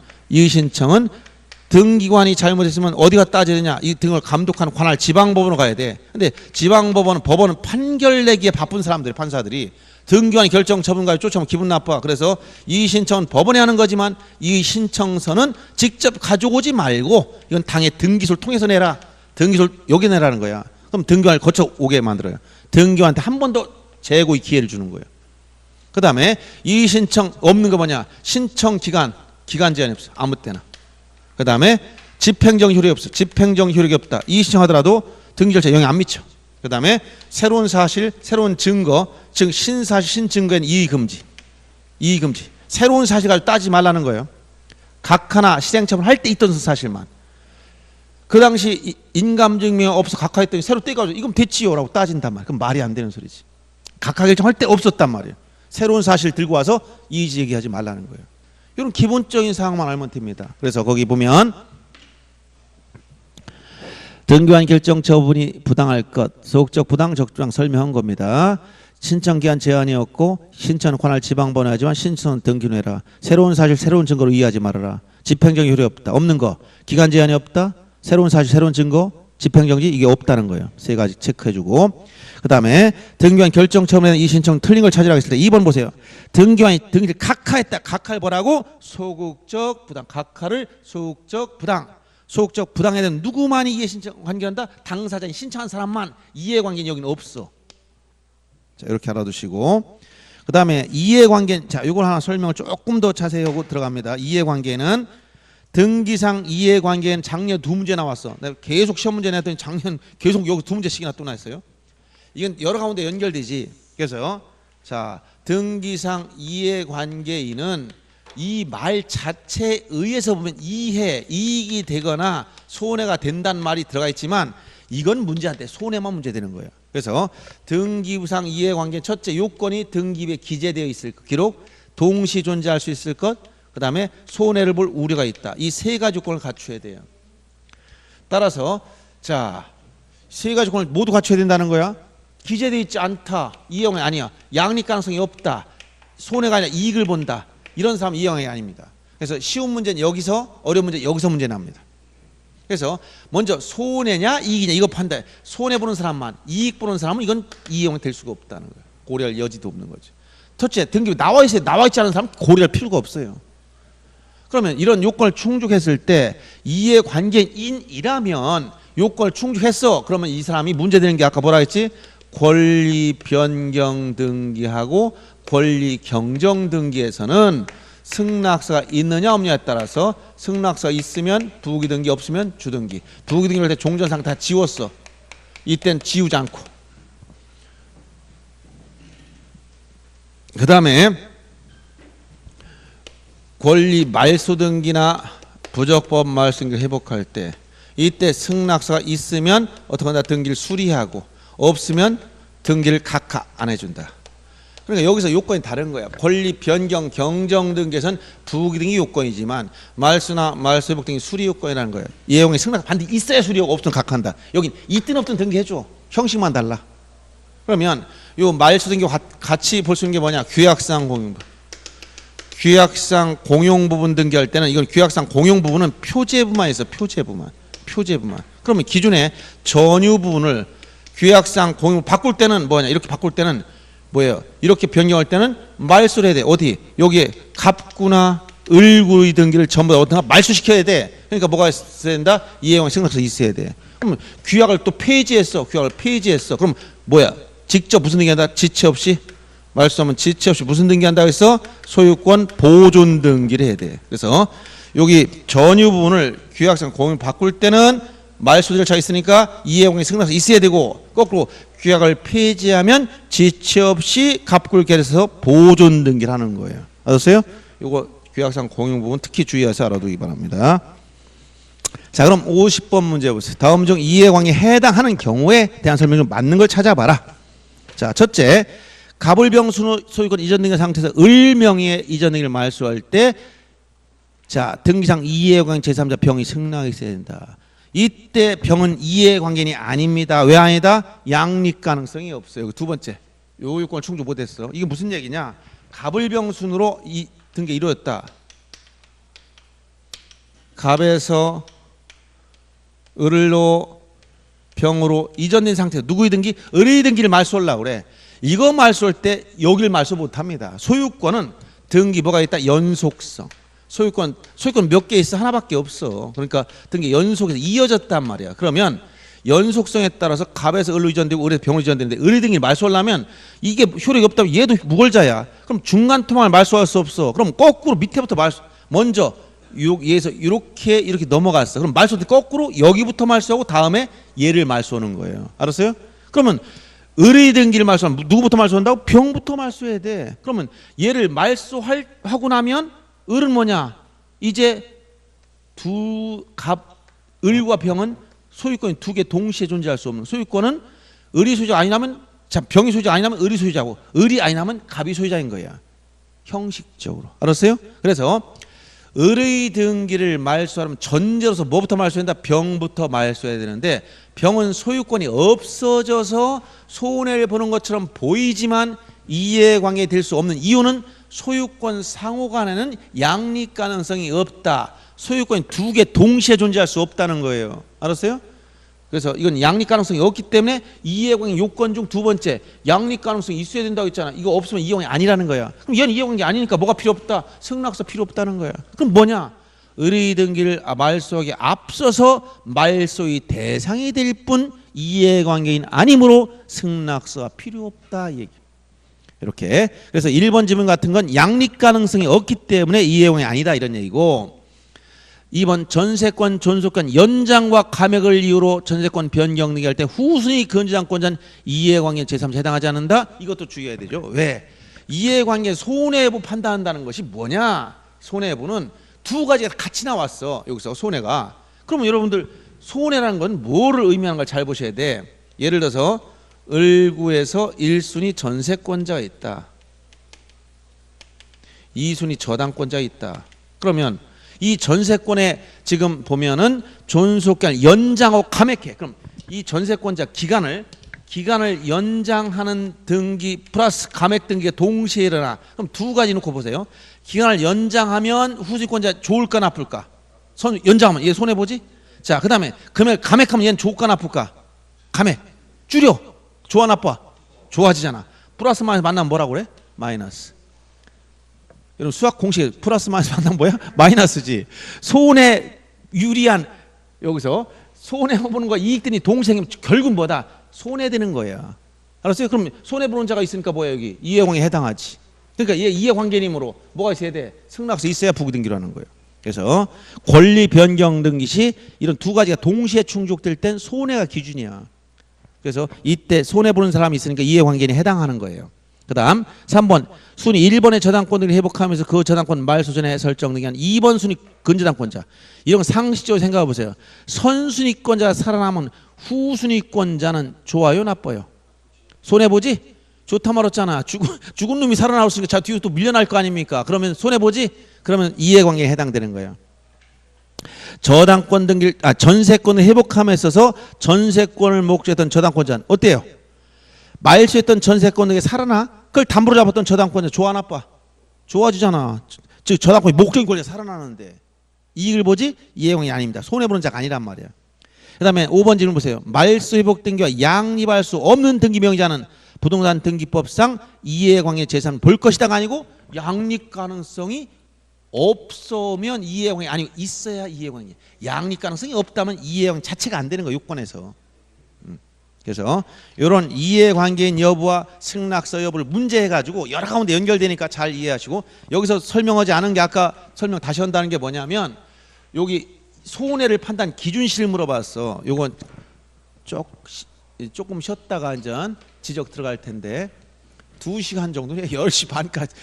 등기관이 잘못했으면 어디가 따져야 되냐? 이 등을 감독하는 관할 지방법원으로 가야 돼. 근데 법원은 판결 내기에 바쁜 사람들이, 판사들이 등기관이 결정 처분까지 쫓아오면 기분 나빠. 그래서 이의 신청은 법원에 하는 거지만 이의 신청서는 직접 가져오지 말고 이건 당의 등기소를 통해서 내라. 등기소를 여기 내라는 거야. 그럼 등기관을 거쳐오게 만들어요. 등기관한테 한 번 더 재고의 기회를 주는 거예요. 그 다음에 이의 신청 없는 거 뭐냐? 신청 기간 제한이 없어. 아무 때나. 그 다음에 집행정 효력이 없어. 집행정 효력이 없다. 이의 신청하더라도 등기 절차 영향 안 미쳐. 그 다음에 새로운 사실, 새로운 증거, 즉 신사실, 신증거엔 이의 금지. 새로운 사실 가지고 따지지 말라는 거예요. 각하나 시행처분 할 때 있던 사실만. 그 당시 인감증명이 없어 각하했더니 새로 떼가지고 이건 됐지요 라고 따진단 말이에요. 그럼 말이 안 되는 소리지. 각하 결정할 때 없었단 말이에요. 새로운 사실 들고 와서 이의 제기하지 말라는 거예요. 이런 기본적인 사항만 알면 됩니다. 그래서 거기 보면 등기관 결정 처분이 부당할 것, 소극적 부당 적주랑 설명한 겁니다. 신청기한 제한이 없고 신청은 관할 지방번호 하지만 신청은 등기로 해라. 새로운 사실 새로운 증거로 이해하지 말아라. 집행정 효력이 없다. 없는 거. 기간 제한이 없다. 새로운 사실 새로운 증거. 집행정지 이게 없다는 거예요. 세 가지 체크해주고. 그 다음에 등기관 결정 처분에는 이 신청 틀린 걸 찾으라고 했을 때 2번 보세요. 등기관이 등기를 각하했다. 각하를 뭐라고? 소극적 부당. 각하를 소극적 부당. 소극적 부당에 대한 누구만이 이해 신청 관계한다? 당사자인 신청한 사람만. 이해관계는 여기는 없어. 자, 이렇게 알아두시고. 그 다음에 이해관계. 자, 이걸 하나 설명을 조금 더 자세히 하고 들어갑니다. 이해관계는 등기상 이해관계는 작년 2문제 나왔어. 내가 계속 시험 문제 냈더니 작년 계속 여기 2문제씩이나 또 나왔어요. 이건 여러 가운데 연결되지. 그래서 자, 등기상 이해관계인은 이 말 자체에 의해서 보면 이익이 되거나 손해가 된다는 말이 들어가 있지만 이건 문제 안 돼. 손해만 문제되는 거예요. 그래서 등기부상 이해관계 첫째 요건이 등기부에 기재되어 있을 것, 기록 동시 존재할 수 있을 것, 그 다음에 손해를 볼 우려가 있다. 이 세 가지 요건을 갖춰야 돼요. 따라서 자, 세 가지 요건을 모두 갖춰야 된다는 거야. 기재되어 있지 않다. 이해관계 아니야. 양립 가능성이 없다. 손해가 아니라 이익을 본다. 이런 사람은 이해관계 아닙니다. 그래서 쉬운 문제는 여기서, 어려운 문제는 여기서 문제 납니다. 그래서 먼저 손해냐 이익이냐 이거 판단. 손해 보는 사람만, 이익 보는 사람은 이건 이해관계 될 수가 없다는 거예요. 고려할 여지도 없는 거죠. 첫째, 등기부 나와 있어요. 나와 있지 않은 사람 고려할 필요가 없어요. 그러면 이런 요건을 충족했을 때 이해관계인이라면 요건을 충족했어. 그러면 이 사람이 문제되는 게 아까 뭐라 했지? 권리 변경 등기하고 권리 경정 등기에서는 승낙서가 있느냐 없느냐에 따라서 승낙서가 있으면 부기 등기, 없으면 주등기. 부기 등기를 할 때 종전상 다 지웠어. 이땐 지우지 않고. 그 다음에 권리 말소 등기나 부적법 말소 등기를 회복할 때 이때 승낙서가 있으면 어떻게 한다? 등기를 수리하고 없으면 등기를 각하 안 해준다. 그러니까 여기서 요건이 다른 거야. 권리 변경 경정 등기에서는 부기 등기 요건이지만 말소나 말소 회복 등기 수리 요건이라는 거예요. 이해관계 승낙 반드시 있어야 수리하고 없으면 각하한다. 여긴 있든 없든 등기해줘. 형식만 달라. 그러면 요 말소 등기 같이 볼 수 있는 게 뭐냐? 규약상 공용. 규약상 공용 부분 등기할 때는 이건 규약상 공용 부분은 표제부만 있어. 표제부만. 그러면 기존에 전유 부분을 규약상 공용 바꿀 때는 뭐냐? 이렇게 바꿀 때는 뭐예요? 이렇게 변경할 때는 말소를 해야 돼. 어디? 여기에 갑구나 을구의 등기를 전부 다 어떤가 말소시켜야 돼. 그러니까 뭐가 있어야 된다? 이해관계 승낙서 있어야 돼. 그럼 규약을 또 폐지했어. 그럼 뭐야? 직접 무슨 등기한다? 지체 없이? 말소하면 지체 없이 무슨 등기한다 해서 소유권 보존 등기를 해야 돼. 그래서 여기 전유 부분을 규약상 공용 바꿀 때는 말소 절차 있으니까 이해관계 승낙서 있어야 되고 거꾸로 규약을 폐지하면 지체 없이 갑굴결에서 보존 등기를 하는 거예요. 알았어요? 이거 규약상 공용 부분 특히 주의해서 알아두기 바랍니다. 자, 그럼 50번 문제 보세요. 다음 중 이해관계에 해당하는 경우에 대한 설명 좀 맞는 걸 찾아봐라. 자, 첫째, 갑을병 소유권 이전 등기 상태에서 을 명의의 이전 등기를 말소할 때 자, 등기상 이해관계 제3자 병이 승낙이 있어야 된다. 이때 병은 이해관계인이 아닙니다. 왜 아니다? 양립 가능성이 없어요. 두 번째, 요 요건을 충족 못했어. 이게 무슨 얘기냐? 갑을병순으로 이 등기 이루어졌다. 갑에서 을로 병으로 이전된 상태. 누구의 등기? 을의 등기를 말소하려고 그래. 이거 말소할 때 여기를 말소 못합니다. 소유권은 등기 뭐가 있다? 연속성. 소유권 몇 개 있어? 하나밖에 없어. 그러니까 등기 연속해서 이어졌단 말이야. 그러면 연속성에 따라서 갑에서 을로 이전되고 을에서 병으로 이전되는데 을의 등기를 말소하려면 이게 효력이 없다면 얘도 무골자야. 그럼 중간 토막을 말소할 수 없어. 그럼 거꾸로 밑에부터 먼저 얘에서 이렇게 넘어갔어. 그럼 말소할 때 거꾸로 여기부터 말소하고 다음에 얘를 말소하는 거예요. 알았어요? 그러면 을의 등기를 말소하면 누구부터 말소한다고? 병부터 말소해야 돼. 그러면 얘를 말소하고 나면 을은 뭐냐? 이제 을과 병은 소유권이 두 개 동시에 존재할 수 없는, 소유권은 을이 소유자 아니라면, 자, 병이 소유자 아니라면 을이 소유자고, 을이 아니라면 갑이 소유자인 거야. 형식적으로. 알았어요? 그래서 을의 등기를 말소하려면 전제로서 뭐부터 말소한다? 병부터 말소해야 되는데, 병은 소유권이 없어져서 손해를 보는 것처럼 보이지만 이해관계 될 수 없는 이유는 소유권 상호 간에는 양립 가능성이 없다. 소유권이 두 개 동시에 존재할 수 없다는 거예요. 알았어요? 그래서 이건 양립 가능성이 없기 때문에 이해관계 요건 중 두 번째, 양립 가능성이 있어야 된다고 했잖아. 이거 없으면 이해관계 아니라는 거야. 그럼 얘는 이해관계 아니니까 뭐가 필요 없다? 승낙서 필요 없다는 거야. 그럼 뭐냐? 을의 등기를 말소하기 앞서서 말소의 대상이 될 뿐 이해관계인 아니므로 승낙서가 필요 없다 이 얘기. 이렇게. 그래서 1번 지문 같은 건 양립 가능성이 없기 때문에 이해관계 아니다 이런 얘기고, 2번 전세권 존속권 연장과 감액을 이유로 전세권 변경 등기할 때 후순위 건재당권자는 이해관계 제3자 해당하지 않는다. 이것도 주의해야 되죠. 왜? 이해관계 손해부 판단한다는 것이 뭐냐? 손해부는 두 가지가 같이 나왔어. 여기서 손해가. 그러면 여러분들 손해라는 건 뭐를 의미하는 걸 잘 보셔야 돼. 예를 들어서 을구에서 1순위 전세권자가 있다. 2순위 저당권자가 있다. 그러면 이 전세권에 지금 보면은 존속권 연장하고 감액해. 그럼 이 전세권자 기간을 연장하는 등기 플러스 감액 등기가 동시에 일어나. 그럼 두 가지 놓고 보세요. 기간을 연장하면 후지권자 좋을까 나쁠까? 연장하면 얘 손해 보지? 자, 그다음에 금액 감액하면 얘는 좋을까 나쁠까? 감액 줄여. 좋아 나빠? 좋아지잖아. 플러스 마이너스 만나면 뭐라고 그래? 마이너스. 여러분 수학 공식에 플러스 마이너스 만나면 뭐야? 마이너스지. 손해 유리한, 여기서 손해 보는 거 이익 등이 동시에 생기면 결국 뭐다? 손해되는 거야. 알았어요? 그럼 손해 보는 자가 있으니까 뭐야? 여기 이해관계에 해당하지. 그러니까 얘 이해관계님으로 뭐가 있어야 돼? 승낙서 있어야 부기등기로 하는 거예요. 그래서 권리 변경 등기 시 이런 두 가지가 동시에 충족될 땐 손해가 기준이야. 그래서 이때 손해 보는 사람이 있으니까 이해관계에 해당하는 거예요. 그 다음 3번 순위 1번의 저당권 등을 회복하면서 그 저당권 말소 전에 설정 등기한 2번 순위 근저당권자. 이런 건 상식적으로 생각해 보세요. 선순위권자가 살아남은 후순위권자는 좋아요 나빠요? 손해보지? 좋다 말았잖아. 죽은 놈이 살아나왔으니까 자 뒤로 또 밀려날 거 아닙니까? 그러면 손해보지? 그러면 이해관계에 해당되는 거예요. 저당권 등기 전세권을 회복함에 있어서 전세권을 목적했던 저당권자는 어때요? 말소했던 전세권 등에 살아나? 그걸 담보로 잡았던 저당권자 좋아 나빠? 좋아지잖아. 즉 저당권이 목적인 권리가 살아나는데 이익을 보지? 이해관계 아닙니다. 손해보는 자가 아니란 말이야. 그 다음에 5번 질문 보세요. 말소 회복 등기와 양립할 수 없는 등기 명의자는 부동산 등기법상 이해관계 재산 볼 것이다가 아니고 양립 가능성이 없으면 이해관계 아니고 있어야 이해관계. 양립 가능성이 없다면 이해관계 자체가 안 되는 거예요. 요건에서. 그래서 이런 이해관계인 여부와 승낙서 여부를 문제해가지고 여러 가운데 연결되니까 잘 이해하시고, 여기서 설명하지 않은 게 아까 설명 다시 한다는 게 뭐냐면 여기 손해를 판단 기준시를 물어봤어. 요건 조금 쉬었다가 이제 지적 들어갈 텐데 2시간 정도 10시 반까지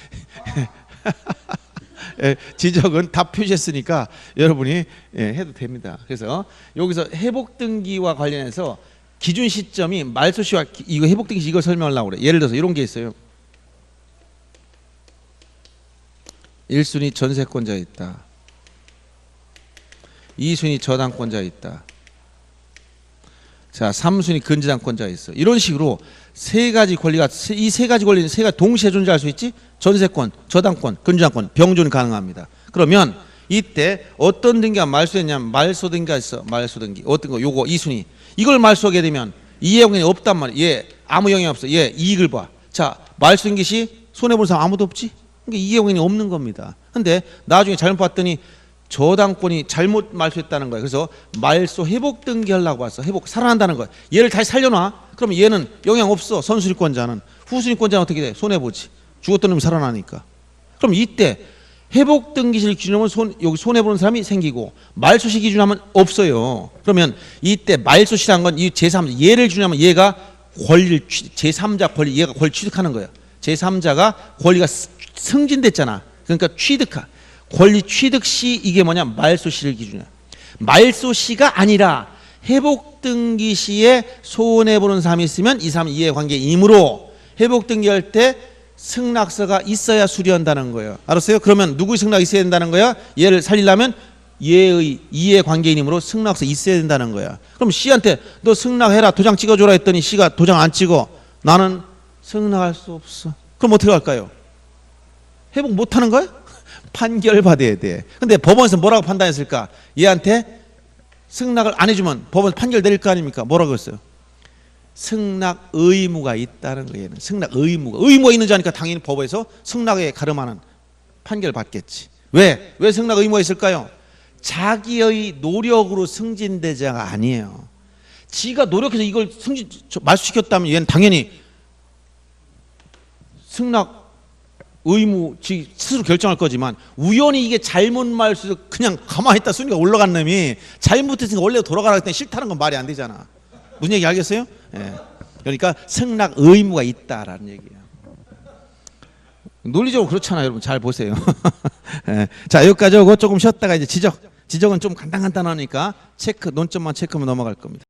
지적은 다 표시했으니까 여러분이 해도 됩니다. 그래서 여기서 회복 등기와 관련해서 기준 시점이 말소 시와 이거 회복 등기 이걸 설명하려고 그래. 예를 들어서 이런 게 있어요. 1순위 전세권자가 있다. 2순위 저당권자가 있다. 자, 3순위 근저당권자가 있어. 이런 식으로 세 가지 권리가, 이 세 가지 권리는 세 가지 동시에 존재할 수 있지. 전세권, 저당권, 근저당권 병존이 가능합니다. 그러면 이때 어떤 등기가 말소했냐면 말소 등기가 있어. 말소 등기. 어떤 거? 요거 2순위. 이걸 말소하게 되면 이해 영향이 없단 말이야. 얘 아무 영향이 없어. 얘 이익을 봐. 자, 말소 등기 시 손해 보는 사람 아무도 없지. 그러니까 이해 영향이 없는 겁니다. 근데 나중에 잘못 봤더니 저당권이 잘못 말소했다는 거예요. 그래서 말소 회복 등기하려고 왔어. 회복 살아난다는 거예요. 얘를 다시 살려놔. 그러면 얘는 영향 없어. 선순위권자는. 후순위권자는 어떻게 돼? 손해 보지. 죽었던 놈이 살아나니까. 그럼 이때 회복 등기실 기준하면 여기 손해 보는 사람이 생기고 말소시 기준하면 없어요. 그러면 이때 말소시라는 건 이 제3자 얘를 주냐면 얘가 권리를 제3자 권리 얘가 권리 취득하는 거예요. 제3자가 권리가 승진됐잖아. 그러니까 취득하. 권리 취득 시 이게 뭐냐? 말소시를 기준이야. 말소시가 아니라 회복 등기 시에 손해 보는 사람이 있으면 이 사람은 이해관계이므로 회복 등기할 때 승낙서가 있어야 수리한다는 거예요. 알았어요? 그러면 누구의 승낙이 있어야 된다는 거야? 얘를 살리려면 얘의 이해관계인이므로 승낙서 있어야 된다는 거야. 그럼 C한테 너 승낙해라 도장 찍어줘라 했더니 C가 도장 안 찍어. 나는 승낙할 수 없어. 그럼 어떻게 할까요? 회복 못하는 거야? 판결 받아야 돼. 근데 법원에서 뭐라고 판단했을까? 얘한테 승낙을 안 해주면 법원 판결 내릴 거 아닙니까? 뭐라고 했어요? 승낙 의무가 있다는 거예요. 승낙 의무가 있는지 아니까 당연히 법에서 승낙에 가름하는 판결 받겠지. 왜 승낙 의무가 있을까요? 자기의 노력으로 승진대자가 아니에요. 지가 노력해서 이걸 말소시켰다면 얘는 당연히 승낙 의무 지 스스로 결정할 거지만 우연히 이게 잘못 말소해서 그냥 가만히 있다 순위가 올라간 놈이 잘못했으니까 원래 돌아가라 했더니 싫다는 건 말이 안 되잖아. 무슨 얘기 알겠어요? 예. 그러니까 승낙 의무가 있다라는 얘기예요. 논리적으로 그렇잖아요. 여러분 잘 보세요. 예. 자, 여기까지 하고 조금 쉬었다가 이제 지적은 좀 간단하니까 체크 논점만 체크하면 넘어갈 겁니다.